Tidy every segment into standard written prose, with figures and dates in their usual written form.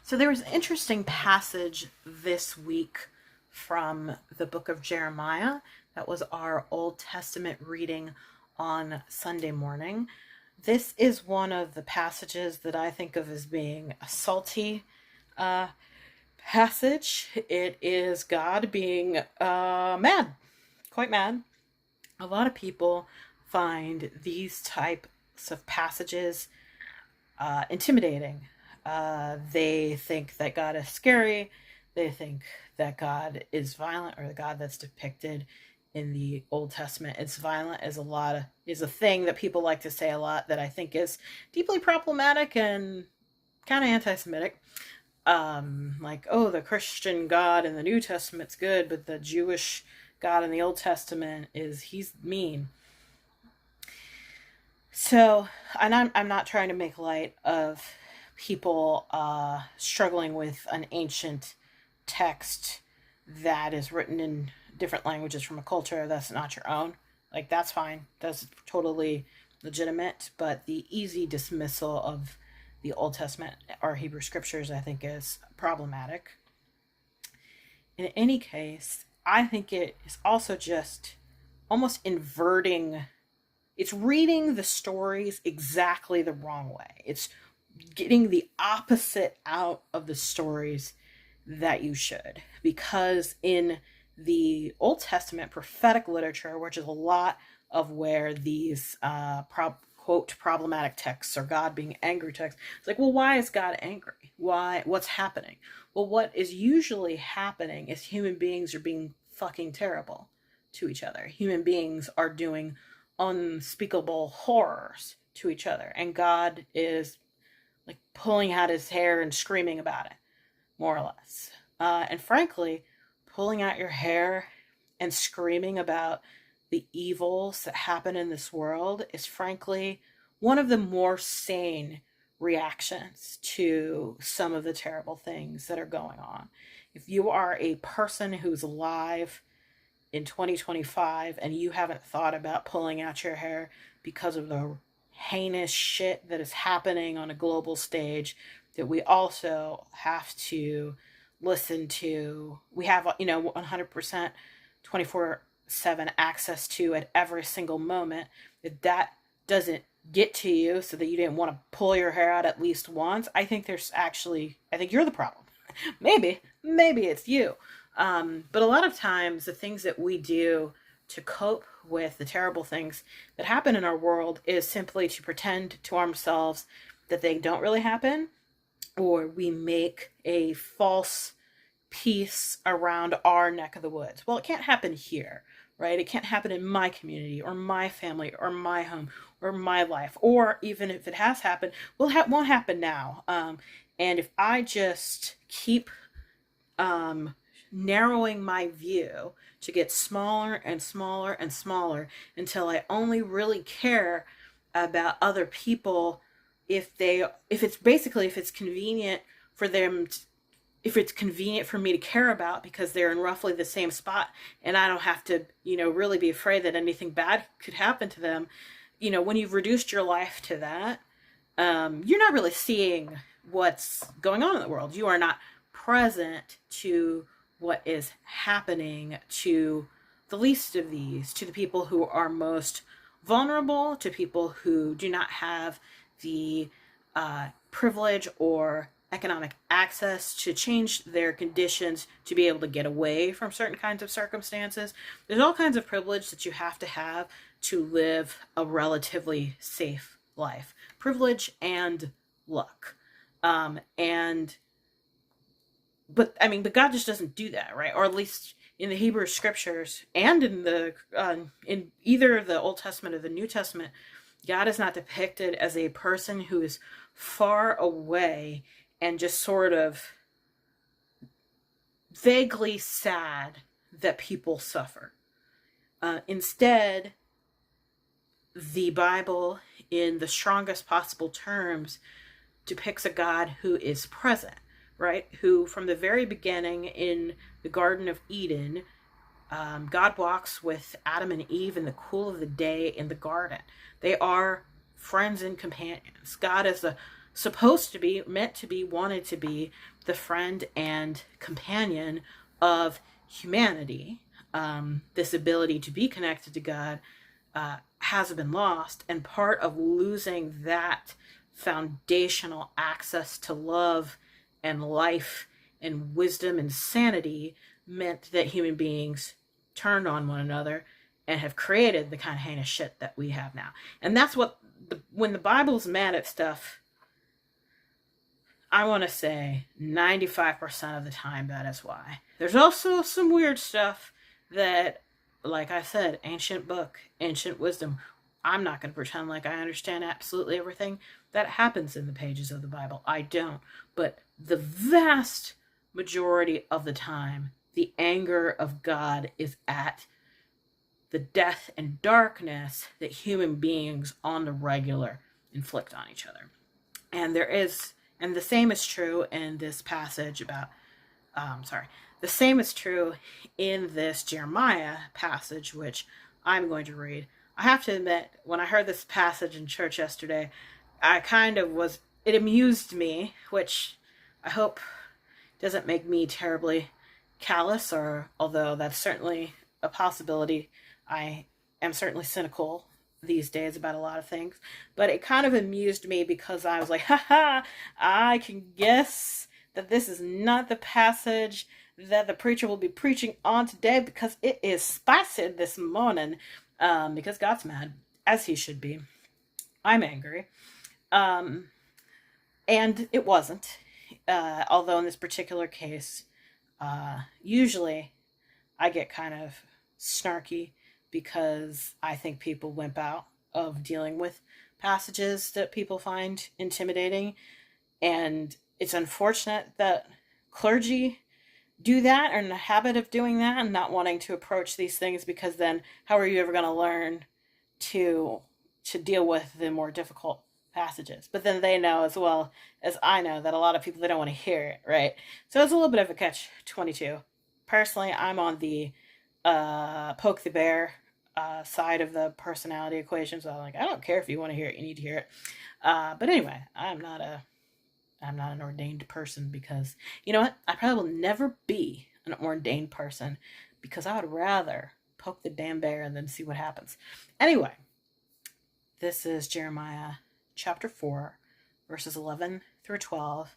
So there was an interesting passage this week from the book of Jeremiah. That was our Old Testament reading on Sunday morning. This is one of the passages that I think of as being a salty passage. It is God being mad, quite mad. A lot of people find these types of passages intimidating. They think that God is scary. They think that God is violent, or the God that's depicted in the Old Testament is violent. Is a thing that people like to say a lot that I think is deeply problematic and kind of anti-Semitic. Like, oh, the Christian God in the New Testament's good, but the Jewish God in the Old Testament he's mean. So, and I'm not trying to make light of people struggling with an ancient text that is written in different languages from a culture that's not your own. Like, that's fine. That's totally legitimate. But the easy dismissal of the Old Testament or Hebrew scriptures, I think, is problematic. In any case, I think it is also just almost inverting. It's reading the stories exactly the wrong way. It's getting the opposite out of the stories that you should. Because in the Old Testament prophetic literature, which is a lot of where these quote problematic texts or God being angry texts, it's like, well, why is God angry? Why? What's happening? Well, what is usually happening is human beings are being fucking terrible to each other. Human beings are doing unspeakable horrors to each other, and God is like pulling out his hair and screaming about it, more or less. And frankly, pulling out your hair and screaming about the evils that happen in this world is frankly one of the more sane reactions to some of the terrible things that are going on. If you are a person who's alive in 2025 and you haven't thought about pulling out your hair because of the heinous shit that is happening on a global stage that we also have to listen to, we have 100% 24/7 access to at every single moment, that doesn't get to you so that you didn't want to pull your hair out at least once, I think you're the problem. maybe it's you. But a lot of times the things that we do to cope with the terrible things that happen in our world is simply to pretend to ourselves that they don't really happen, or we make a false peace around our neck of the woods. Well, it can't happen here, right? It can't happen in my community or my family or my home or my life, or even if it has happened, won't happen now. And if I just keep narrowing my view to get smaller and smaller and smaller until I only really care about other people if it's convenient for them if it's convenient for me to care about because they're in roughly the same spot and I don't have to really be afraid that anything bad could happen to them. When you've reduced your life to that, you're not really seeing what's going on in the world. You are not present to what is happening to the least of these, to the people who are most vulnerable, to people who do not have the privilege or economic access to change their conditions to be able to get away from certain kinds of circumstances. There's all kinds of privilege that you have to live a relatively safe life. Privilege and luck. But God just doesn't do that, right? Or at least in the Hebrew scriptures and in either the Old Testament or the New Testament, God is not depicted as a person who is far away and just sort of vaguely sad that people suffer. Instead, the Bible, in the strongest possible terms, depicts a God who is present, right? Who, from the very beginning in the Garden of Eden, God walks with Adam and Eve in the cool of the day in the garden. They are friends and companions. God is the supposed to be, meant to be, wanted to be the friend and companion of humanity. This ability to be connected to God has been lost, and part of losing that foundational access to love and life and wisdom and sanity meant that human beings turned on one another and have created the kind of heinous shit that we have now. And that's what, when the Bible's mad at stuff, I want to say 95% of the time that is why. There's also some weird stuff that, like I said, ancient book, ancient wisdom. I'm not going to pretend like I understand absolutely everything that happens in the pages of the Bible. I don't. But the vast majority of the time, the anger of God is at the death and darkness that human beings on the regular inflict on each other. And the same is true in this passage about, the same is true in this Jeremiah passage, which I'm going to read. I have to admit, when I heard this passage in church yesterday, it amused me, which I hope doesn't make me terribly callous, or although that's certainly a possibility, I am certainly cynical these days about a lot of things, but it kind of amused me because I was like, haha, I can guess that this is not the passage that the preacher will be preaching on today because it is spicy this morning, because God's mad, as he should be. I'm angry. And it wasn't, although in this particular case, usually I get kind of snarky because I think people wimp out of dealing with passages that people find intimidating. And it's unfortunate that clergy do that, or in the habit of doing that and not wanting to approach these things, because then how are you ever going to learn to deal with the more difficult passages? But then they know as well as I know that a lot of people, they don't want to hear it, right? So it's a little bit of a catch-22. Personally, I'm on the poke the bear side of the personality equation. So I'm like, I don't care if you want to hear it, you need to hear it. But anyway, I'm not an ordained person, because you know what? I probably will never be an ordained person, because I would rather poke the damn bear and then see what happens. Anyway, this is Jeremiah chapter 4, verses 11 through 12,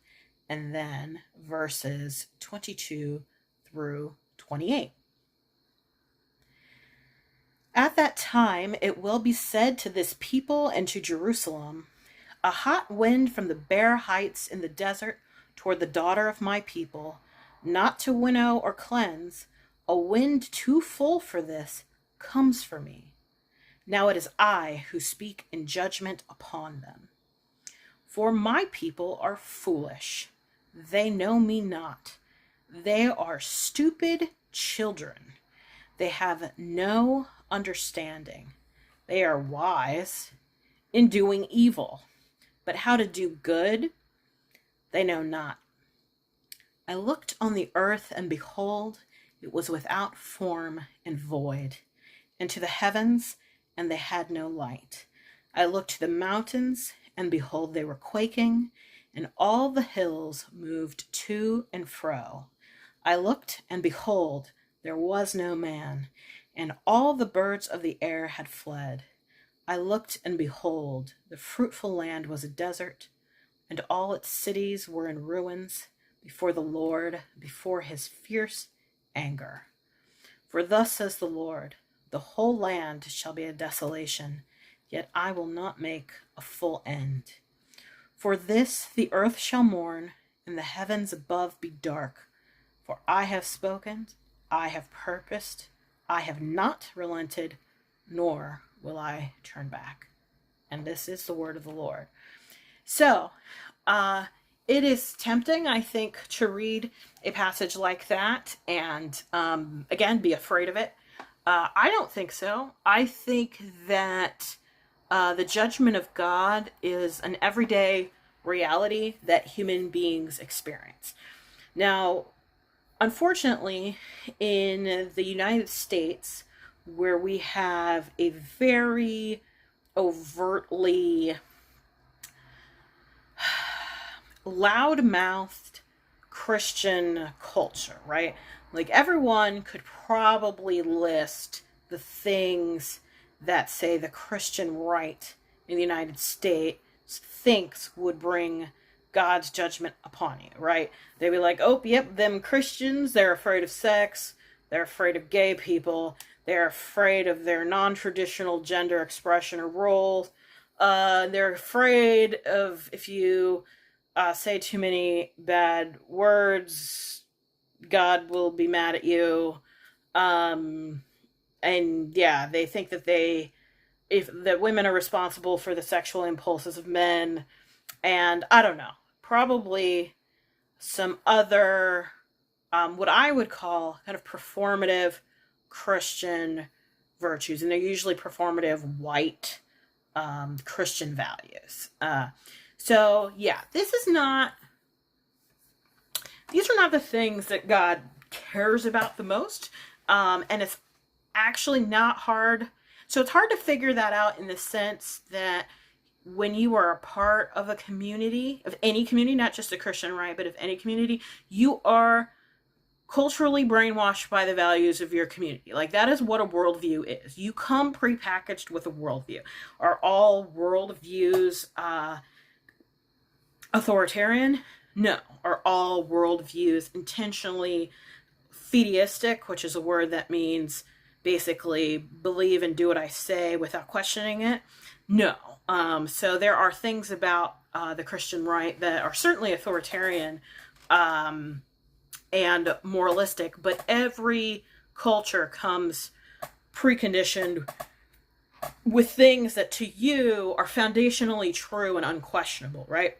and then verses 22 through 28. At that time it will be said to this people and to Jerusalem, a hot wind from the bare heights in the desert toward the daughter of my people, not to winnow or cleanse, a wind too full for this, comes for me. Now it is I who speak in judgment upon them. For my people are foolish. They know me not. They are stupid children. They have no understanding. They are wise in doing evil, but how to do good they know not. I looked on the earth, and behold, it was without form and void, and to the heavens, and they had no light. I looked to the mountains, and behold, they were quaking, and all the hills moved to and fro. I looked, and behold, there was no man, and all the birds of the air had fled. I looked, and behold, the fruitful land was a desert, and all its cities were in ruins before the Lord, before his fierce anger. For thus says the Lord, the whole land shall be a desolation, yet I will not make a full end. For this the earth shall mourn, and the heavens above be dark. For I have spoken, I have purposed, I have not relented, nor will I turn back. And this is the word of the Lord. So, it is tempting, I think, to read a passage like that and, again, be afraid of it. I don't think so. I think that the judgment of God is an everyday reality that human beings experience. Now, unfortunately, in the United States, where we have a very overtly loud-mouthed Christian culture, right? Like everyone could probably list the things that, say, the Christian right in the United States thinks would bring God's judgment upon you, right? They'd be like, oh, yep, them Christians, they're afraid of sex, they're afraid of gay people, they're afraid of their non-traditional gender expression or roles, they're afraid of if you say too many bad words, God will be mad at you. Um, and yeah, they think that if that women are responsible for the sexual impulses of men, and I don't know, probably some other, what I would call kind of performative Christian virtues, and they're usually performative white Christian values. So yeah, these are not the things that God cares about the most. And it's actually not hard. So it's hard to figure that out in the sense that when you are a part of a community, of any community, not just a Christian, right, but of any community, you are culturally brainwashed by the values of your community. Like, that is what a worldview is. You come prepackaged with a worldview. Are all worldviews authoritarian? No. Are all worldviews intentionally fideistic, which is a word that means basically believe and do what I say without questioning it? No. So there are things about the Christian right that are certainly authoritarian and moralistic, but every culture comes preconditioned with things that to you are foundationally true and unquestionable, right?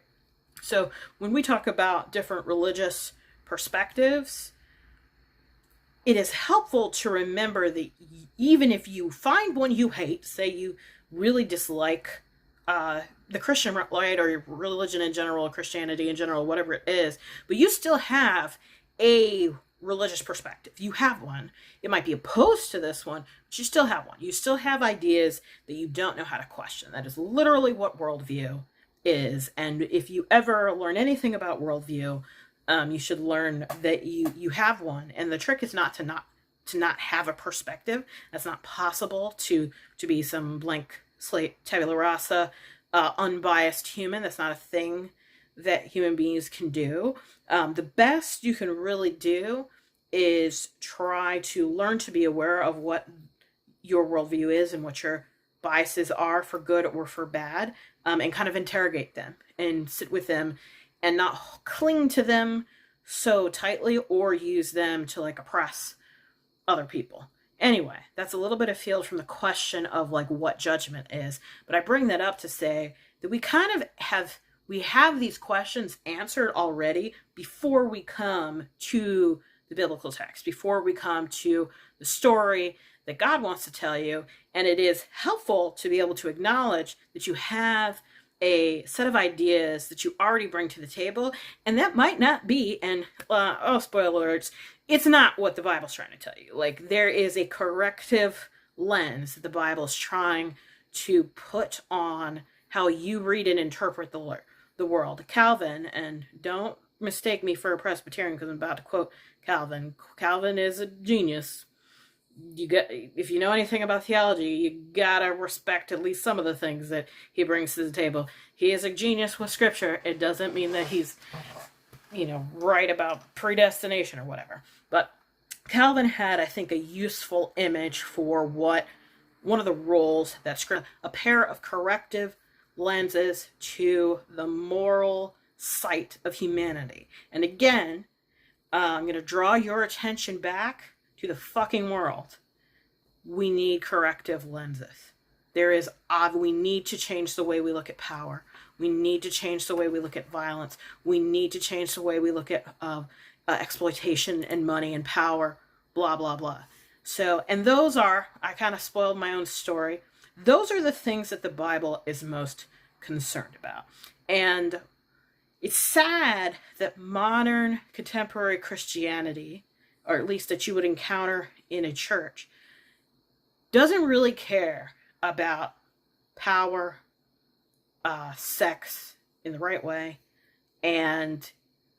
So when we talk about different religious perspectives, it is helpful to remember that even if you find one you hate, say you really dislike the Christian right or religion in general, Christianity in general, whatever it is, but you still have a religious perspective. You have one. It might be opposed to this one, but you still have one. You still have ideas that you don't know how to question. That is literally what worldview is. And if you ever learn anything about worldview, you should learn that you have one. And the trick is not have a perspective. That's not possible to be some blank slate, tabula rasa, unbiased human. That's not a thing that human beings can do. The best you can really do is try to learn to be aware of what your worldview is and what your biases are for good or for bad, and kind of interrogate them and sit with them and not cling to them so tightly or use them to like oppress other people. Anyway, that's a little bit afield from the question of like what judgment is, but I bring that up to say that we kind of have these questions answered already before we come to the biblical text, before we come to the story that God wants to tell you. And it is helpful to be able to acknowledge that you have a set of ideas that you already bring to the table, and that might not be, and spoiler alerts, it's not what the Bible's trying to tell you. Like, there is a corrective lens that the Bible is trying to put on how you read and interpret the world. Calvin, and don't mistake me for a Presbyterian because I'm about to quote Calvin. Calvin is a genius. If you know anything about theology, you gotta respect at least some of the things that he brings to the table. He is a genius with scripture. It doesn't mean that he's, right about predestination or whatever. But Calvin had, I think, a useful image for what one of the roles that scripture, a pair of corrective lenses to the moral sight of humanity. And again, I'm going to draw your attention back to the fucking world. We need corrective lenses. We need to change the way we look at power. We need to change the way we look at violence. We need to change the way we look at exploitation and money and power, blah, blah, blah. So, and those are, I kind of spoiled my own story. Those are the things that the Bible is most concerned about. And it's sad that modern contemporary Christianity, or at least that you would encounter in a church, doesn't really care about power, sex in the right way, and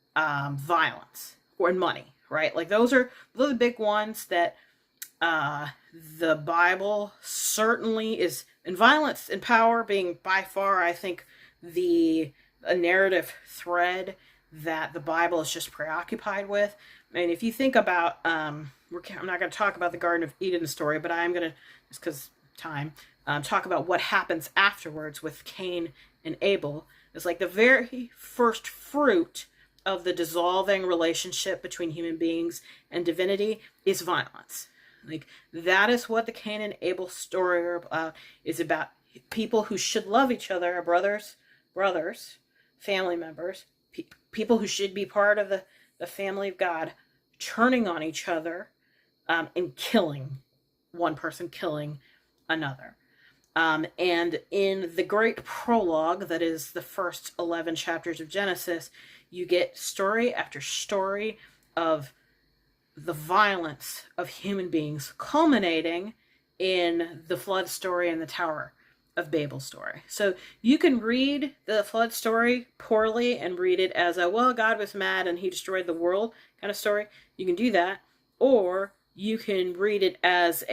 violence or money, right? Like those are the big ones that uh, the Bible certainly is, and violence and power being by far, I think, the a narrative thread that the Bible is just preoccupied with. I mean, if you think about, I'm not going to talk about the Garden of Eden story, but I am going to, just because time, talk about what happens afterwards with Cain and Abel. It's like the very first fruit of the dissolving relationship between human beings and divinity is violence. Like that is what the Cain and Abel story is about. People who should love each other, brothers, family members, people who should be part of the family of God, turning on each other and killing one person, killing another. And in the great prologue, that is the first 11 chapters of Genesis, you get story after story of the violence of human beings, culminating in the flood story and the Tower of Babel story. So you can read the flood story poorly and read it as a, well, God was mad and he destroyed the world kind of story. You can do that. Or you can read it as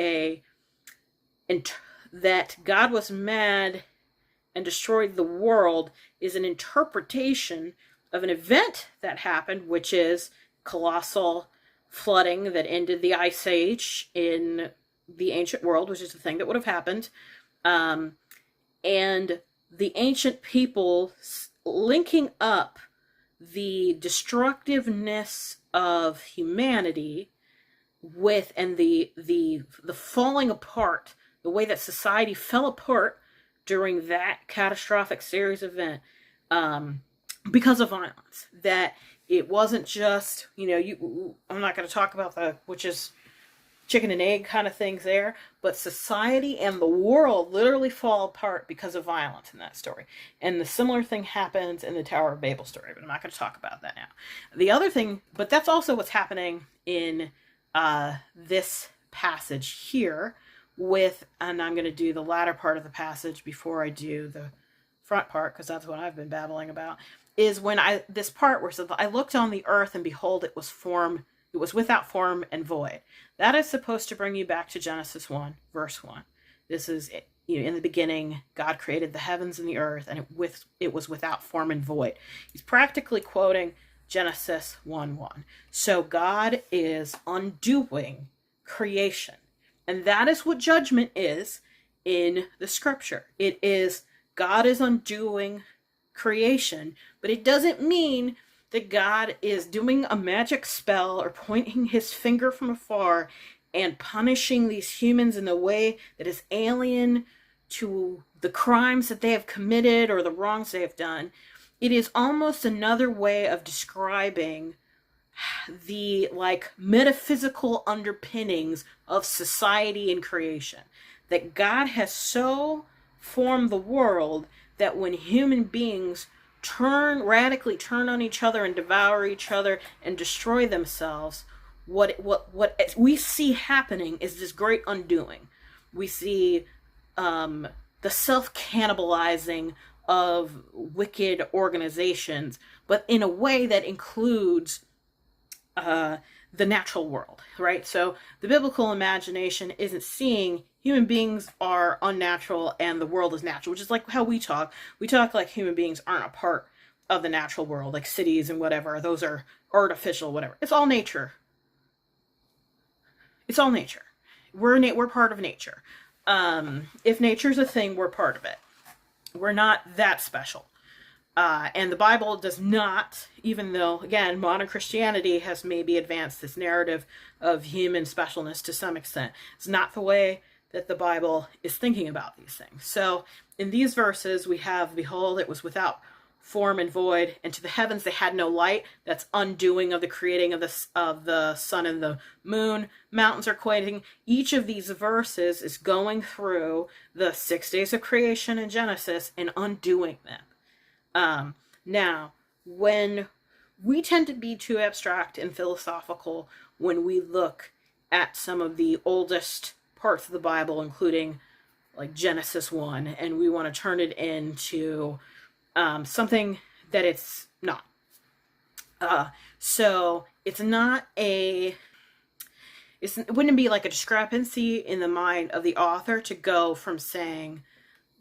that God was mad and destroyed the world is an interpretation of an event that happened, which is colossal flooding that ended the Ice Age in the ancient world, which is the thing that would have happened. And the ancient people linking up the destructiveness of humanity with, and the falling apart, the way that society fell apart during that catastrophic series event, because of violence. That it wasn't just, I'm not going to talk about which is chicken and egg kind of things there, but society and the world literally fall apart because of violence in that story. And the similar thing happens in the Tower of Babel story, but I'm not going to talk about that now. The other thing, but that's also what's happening in this passage here and I'm going to do the latter part of the passage before I do the front part, because that's what I've been babbling about, is when this part where it says, I looked on the earth and behold, it was without form and void. That is supposed to bring you back to Genesis 1, verse 1. This is, in the beginning, God created the heavens and the earth, and it was without form and void. He's practically quoting Genesis 1:1. So God is undoing creation. And that is what judgment is in the scripture. It is, God is undoing creation, but it doesn't mean that God is doing a magic spell or pointing his finger from afar and punishing these humans in a way that is alien to the crimes that they have committed or the wrongs they have done. It is almost another way of describing the metaphysical underpinnings of society and creation. That God has so formed the world that when human beings radically turn on each other and devour each other and destroy themselves, what we see happening is this great undoing. We see the self-cannibalizing of wicked organizations, but in a way that includes the natural world, right? So the biblical imagination isn't seeing human beings are unnatural and the world is natural, which is like how we talk. We talk like human beings aren't a part of the natural world, like cities and whatever. Those are artificial, whatever. It's all nature. It's all nature. We're part of nature. If nature's a thing, we're part of it. We're not that special. And the Bible does not, even though, again, modern Christianity has maybe advanced this narrative of human specialness to some extent. It's not the way that the Bible is thinking about these things. So in these verses, we have, behold, it was without form and void, and to the heavens they had no light. That's undoing of the creating of the sun and the moon. Mountains are quaking. Each of these verses is going through the 6 days of creation in Genesis and undoing them. Now, when we tend to be too abstract and philosophical when we look at some of the oldest parts of the Bible, including like Genesis 1, and we want to turn it into something that it's not. So it's not a, it wouldn't be like a discrepancy in the mind of the author to go from saying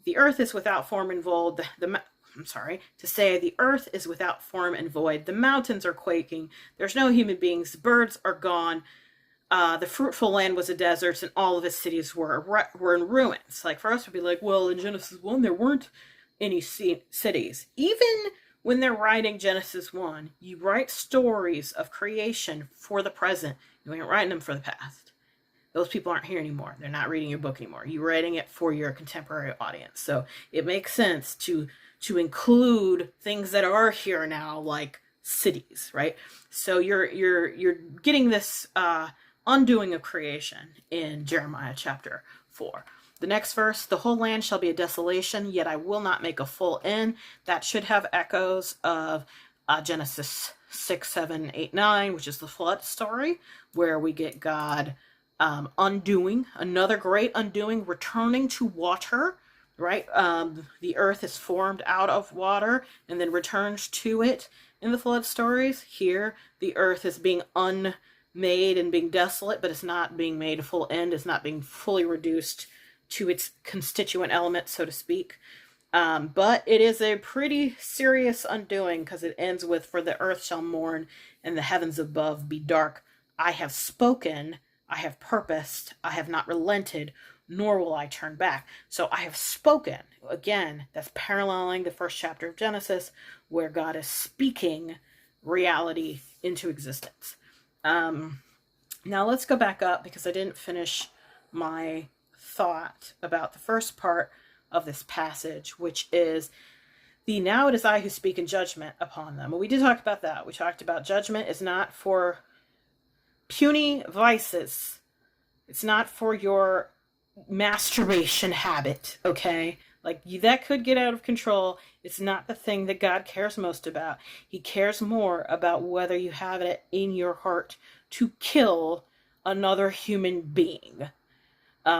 the earth is without form and void, I'm sorry, to say the earth is without form and void, the mountains are quaking, there's no human beings, the birds are gone, the fruitful land was a desert, and all of its cities were in ruins. Like for us, would be like, well, in Genesis 1, there weren't any cities. Even when they're writing Genesis 1, you write stories of creation for the present. You ain't writing them for the past. Those people aren't here anymore. They're not reading your book anymore. You're writing it for your contemporary audience. So it makes sense to include things that are here now, like cities, right? So you're getting this undoing of creation in Jeremiah chapter 4. The next verse, the whole land shall be a desolation, yet I will not make a full end. That should have echoes of Genesis 6, 7, 8, 9, which is the flood story, where we get God undoing, another great undoing, returning to water, right? The earth is formed out of water and then returns to it in the flood stories. Here, the earth is being unmade and being desolate, but it's not being made a full end. It's not being fully reduced to its constituent elements, so to speak. But it is a pretty serious undoing, because it ends with, for the earth shall mourn and the heavens above be dark. I have spoken, I have purposed, I have not relented, nor will I turn back. So I have spoken. Again, that's paralleling the first chapter of Genesis, where God is speaking reality into existence. Now let's go back up, because I didn't finish my thought about the first part of this passage, which is the now it is I who speak in judgment upon them. Well, we did talk about that. We talked about judgment is not for puny vices. It's not for your masturbation habit, okay? Like, that could get out of control. It's not the thing that God cares most about. He cares more about whether you have it in your heart to kill another human being.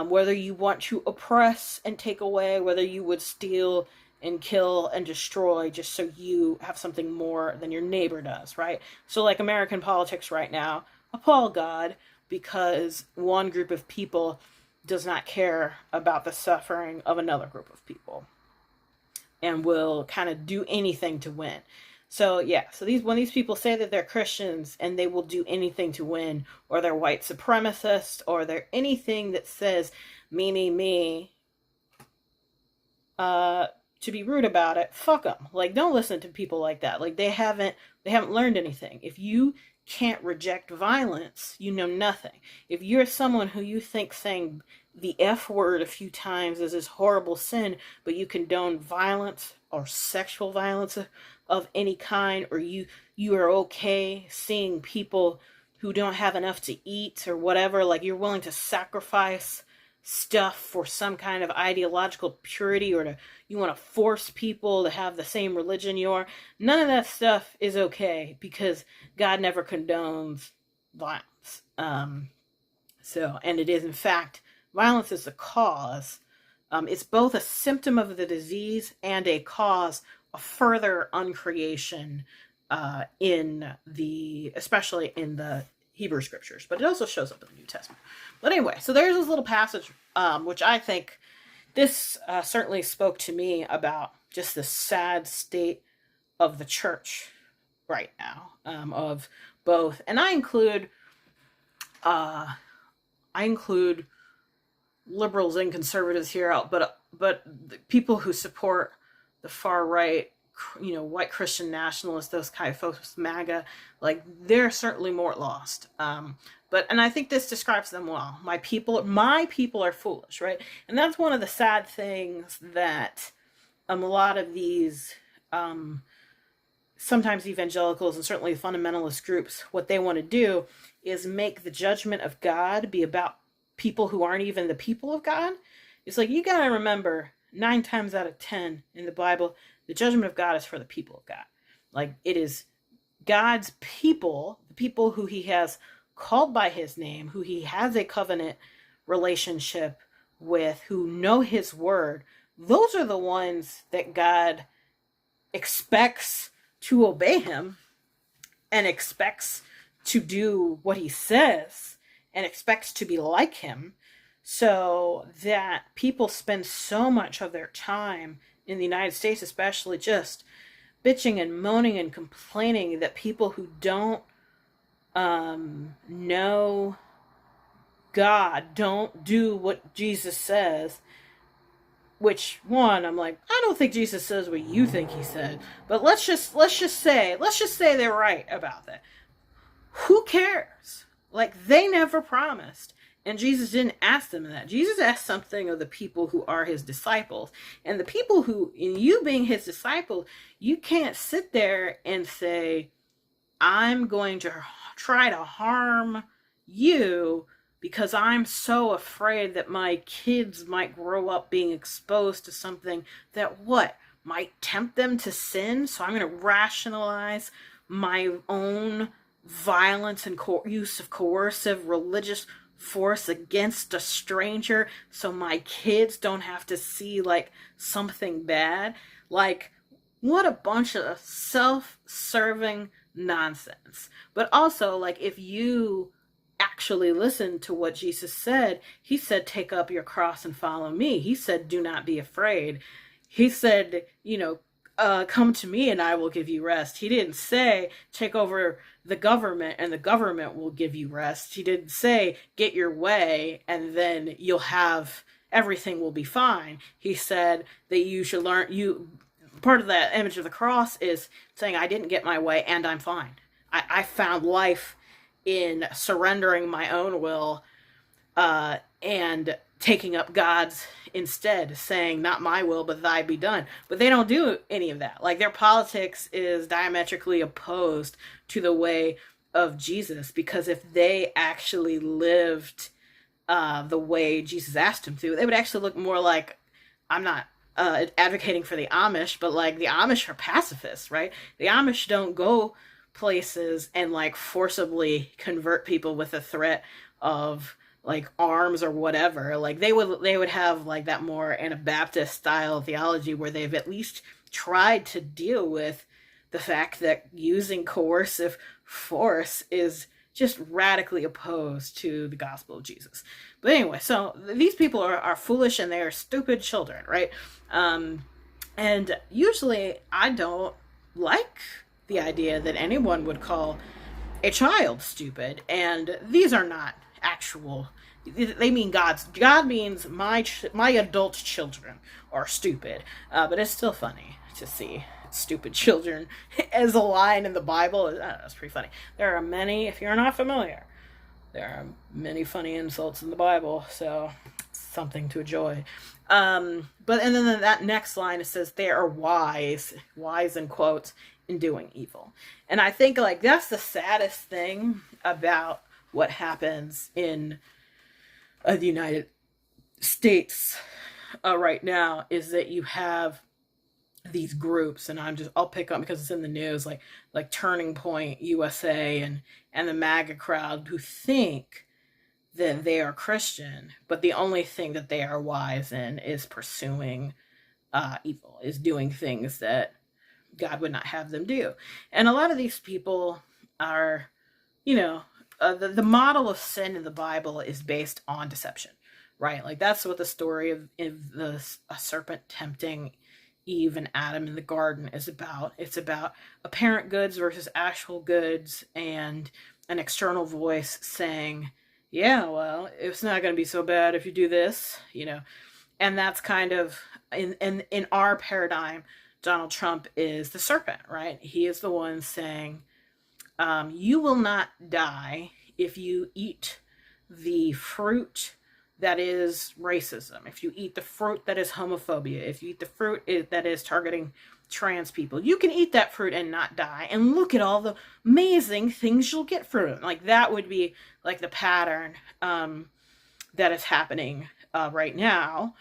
Whether you want to oppress and take away, whether you would steal and kill and destroy just so you have something more than your neighbor does, right? So like American politics right now, appall God because one group of people does not care about the suffering of another group of people and will kind of do anything to win. So yeah, so when these people say that they're Christians and they will do anything to win, or they're white supremacists, or they're anything that says me, to be rude about it, fuck them. Like, don't listen to people like that. Like, they haven't learned anything. If you can't reject violence, you know nothing. If you're someone who you think saying the F word a few times is this horrible sin, but you condone violence or sexual violence of any kind, or you are okay seeing people who don't have enough to eat or whatever, like you're willing to sacrifice stuff for some kind of ideological purity, or you want to force people to have the same religion you are, none of that stuff is okay, because God never condones violence. And it is, in fact, violence is a cause. It's both a symptom of the disease and a cause of further uncreation, especially in the Hebrew scriptures, but it also shows up in the New Testament. But anyway, so there's this little passage, which I think this certainly spoke to me about just the sad state of the church right now, of both, and I include liberals and conservatives here out, but the people who support the far right, white Christian nationalists, those kind of folks, MAGA, like, they're certainly more lost. And I think this describes them well. My people are foolish, right? And that's one of the sad things that a lot of these, sometimes evangelicals and certainly fundamentalist groups, what they want to do is make the judgment of God be about people who aren't even the people of God. It's like, you got to remember, 9 times out of 10 in the Bible, the judgment of God is for the people of God. Like, it is God's people, the people who he has called by his name, who he has a covenant relationship with, who know his word. Those are the ones that God expects to obey him. and expects to do what he says and expects to be like him, so that people spend so much of their time in the United States, especially, just bitching and moaning and complaining that people who don't know God don't do what Jesus says. Which one, I'm like, I don't think Jesus says what you think he said, but let's just say they're right about that. Who cares? Like, they never promised. And Jesus didn't ask them that. Jesus asked something of the people who are his disciples. And the people who, in you being his disciples, you can't sit there and say, I'm going to try to harm you because I'm so afraid that my kids might grow up being exposed to something that might tempt them to sin. So I'm going to rationalize my own violence and use of coercive religious force against a stranger so my kids don't have to see like something bad. Like, what a bunch of self-serving nonsense. But also, like, if you actually listen to what Jesus said, he said, take up your cross and follow me. He said, do not be afraid. He said, come to me and I will give you rest. He didn't say, take over the government and the government will give you rest. He didn't say, get your way and then everything will be fine. He said that you should part of that image of the cross is saying, I didn't get my way and I'm fine. I found life in surrendering my own will and taking up God's instead, saying, not my will, but thy be done. But they don't do any of that. Like, their politics is diametrically opposed to the way of Jesus, because if they actually lived the way Jesus asked them to, they would actually look more like, I'm not advocating for the Amish, but like the Amish are pacifists, right? The Amish don't go places and like forcibly convert people with a threat of like arms or whatever. Like they would have like that more Anabaptist style theology where they've at least tried to deal with the fact that using coercive force is just radically opposed to the gospel of Jesus. But anyway, so these people are foolish and they are stupid children, right? And usually I don't like the idea that anyone would call a child stupid. And these are not actual, they mean God means my adult children are stupid. But it's still funny to see stupid children as a line in the Bible. It's pretty funny. There are many, if you're not familiar, there are many funny insults in the Bible, so it's something to enjoy. But and then that next line, it says they are wise in quotes, in doing evil. And I think like that's the saddest thing about what happens in the United States right now, is that you have these groups, and I'll pick up because it's in the news, like Turning Point USA and the MAGA crowd, who think that they are Christian, but the only thing that they are wise in is pursuing evil, is doing things that God would not have them do. And a lot of these people are, the model of sin in the Bible is based on deception, right? Like that's what the story of the serpent tempting Eve and Adam in the garden is about. It's about apparent goods versus actual goods, and an external voice saying, yeah, well, it's not going to be so bad if you do this, and that's kind of in our paradigm. Donald Trump is the serpent, right? He is the one saying, you will not die if you eat the fruit that is racism, if you eat the fruit that is homophobia, if you eat the fruit that is targeting trans people. You can eat that fruit and not die, and look at all the amazing things you'll get from it. Like that would be like the pattern that is happening right now.